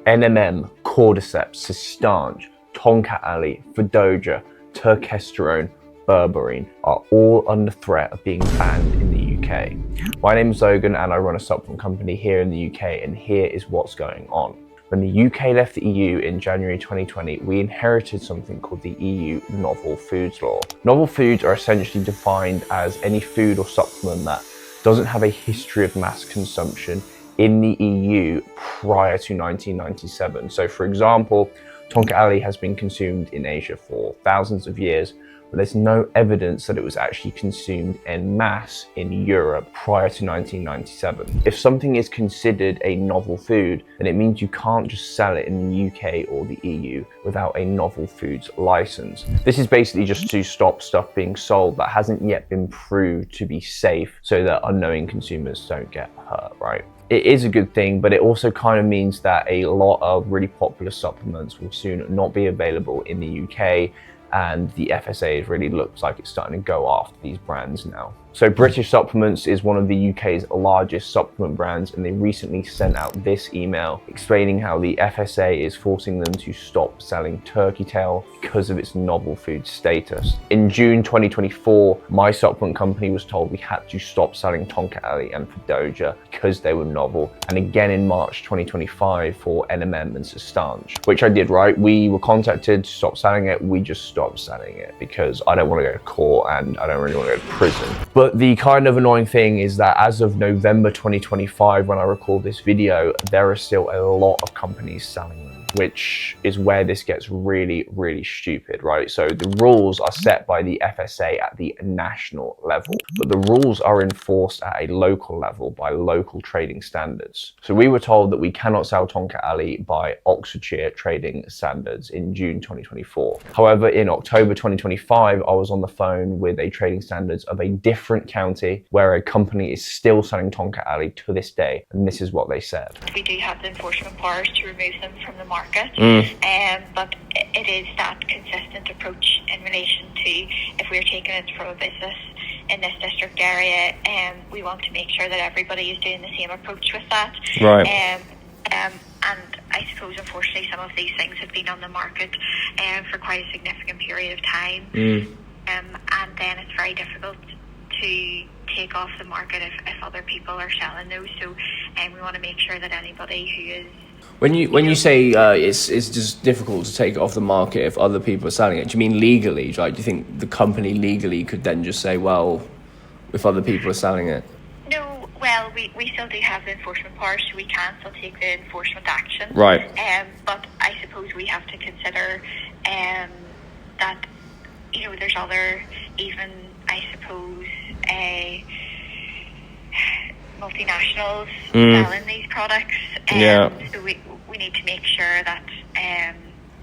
NMM, Cordyceps, Cistange, Tonka Ali, Fadoja, Turkesterone, Berberine are all under threat of being banned in the UK. My name is Logan and I run a supplement company here in the UK, and here is what's going on. When the UK left the EU in January 2020, we inherited something called the EU Novel Foods Law. Novel foods are essentially defined as any food or supplement that doesn't have a history of mass consumption in the EU prior to 1997. So for example, Tonka Ali has been consumed in Asia for thousands of years, but there's no evidence that it was actually consumed en masse in Europe prior to 1997. If something is considered a novel food, then it means you can't just sell it in the UK or the EU without a novel foods license. This is basically just to stop stuff being sold that hasn't yet been proved to be safe so that unknowing consumers don't get hurt, right? It is a good thing, but it also kind of means that a lot of really popular supplements will soon not be available in the UK, and the FSA really looks like it's starting to go after these brands now. So British Supplements is one of the UK's largest supplement brands, and they recently sent out this email explaining how the FSA is forcing them to stop selling turkey tail because of its novel food status. In June 2024, my supplement company was told we had to stop selling Tonka Ali and Fadoja because they were novel, and again in March 2025 for NMM and Cistange, which I did, right? We were contacted to stop selling it. We just stopped selling it because I don't want to go to court and I don't really want to go to prison. But the kind of annoying thing is that as of November 2025, when I record this video, there are still a lot of companies selling them, which is where this gets really, really stupid, right? So the rules are set by the FSA at the national level, but the rules are enforced at a local level by local trading standards. So we were told that we cannot sell Tonka Ali by Oxfordshire trading standards in June 2024. However, in October 2025, I was on the phone with a trading standards of a different county where a company is still selling Tonka Ali to this day, and this is what they said. We do have the enforcement powers to remove them from the market, but it is that consistent approach in relation to if we're taking it from a business in this district area, we want to make sure that everybody is doing the same approach with that. Right. And I suppose unfortunately some of these things have been on the market for quite a significant period of time, and then it's very difficult to take off the market if other people are selling those. So we want to make sure that anybody who is... When you say it's just difficult to take it off the market if other people are selling it, do you mean legally? Like, do you think the company legally could then just say, well, if other people are selling it? No, well, we still do have the enforcement powers, so we can still take the enforcement action. Right. But I suppose we have to consider that, you know, there's other, even, I suppose, multinationals selling these products. So we need to make sure that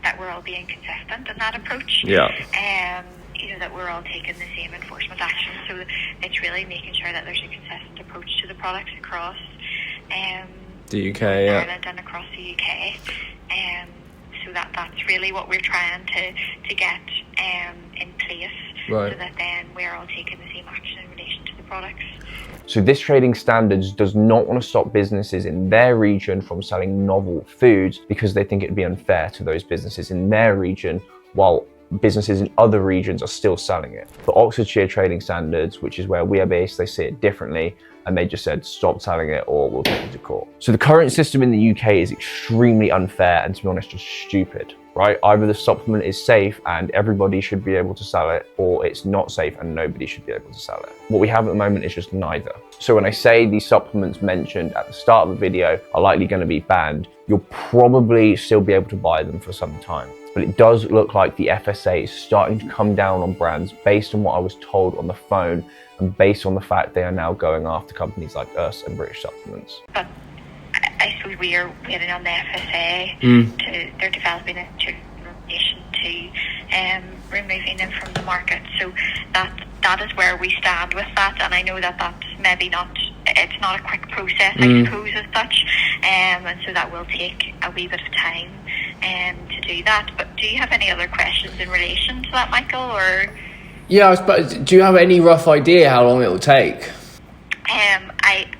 that we're all being consistent in that approach. Yeah. You know, that we're all taking the same enforcement action. So it's really making sure that there's a consistent approach to the products across the UK, Ireland and across the UK. So that's really what we're trying to get in place, right, so that then we're all taking the same action in relation to the products. So this trading standards does not want to stop businesses in their region from selling novel foods because they think it'd be unfair to those businesses in their region, while businesses in other regions are still selling it. But Oxfordshire Trading Standards, which is where we are based, they see it differently, and they just said stop selling it or we'll take it to court. So the current system in the UK is extremely unfair and, to be honest, just stupid, right? Either the supplement is safe and everybody should be able to sell it, or it's not safe and nobody should be able to sell it. What we have at the moment is just neither. So when I say these supplements mentioned at the start of the video are likely going to be banned, you'll probably still be able to buy them for some time. But it does look like the FSA is starting to come down on brands based on what I was told on the phone and based on the fact they are now going after companies like us and British Supplements. But I suppose we are waiting on the FSA they're developing a relation to removing them from the market. So that is where we stand with that, and I know that that's maybe not, it's not a quick process, I suppose, as such, and so that will take a wee bit of time to do that. But do you have any other questions in relation to that, Michael, or? Yeah, but do you have any rough idea how long it will take?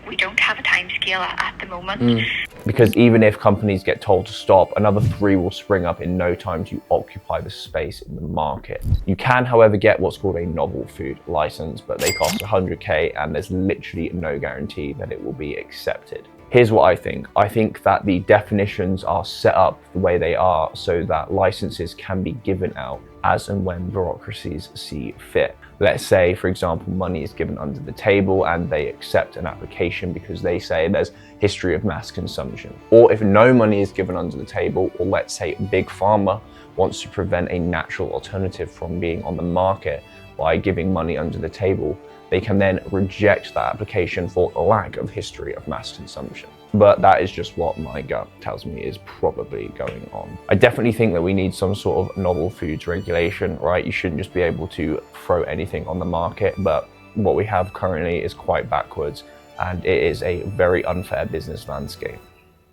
We don't have a time scale at the moment. Because even if companies get told to stop, another 3 will spring up in no time to occupy the space in the market. You can, however, get what's called a novel food license, but they cost 100k and there's literally no guarantee that it will be accepted. Here's what I think. I think that the definitions are set up the way they are so that licenses can be given out as and when bureaucracies see fit. Let's say, for example, money is given under the table and they accept an application because they say there's history of mass consumption. Or if no money is given under the table, or let's say Big Pharma wants to prevent a natural alternative from being on the market by giving money under the table, they can then reject that application for lack of history of mass consumption. But that is just what my gut tells me is probably going on. I definitely think that we need some sort of novel foods regulation, right? You shouldn't just be able to throw anything on the market, but what we have currently is quite backwards and it is a very unfair business landscape.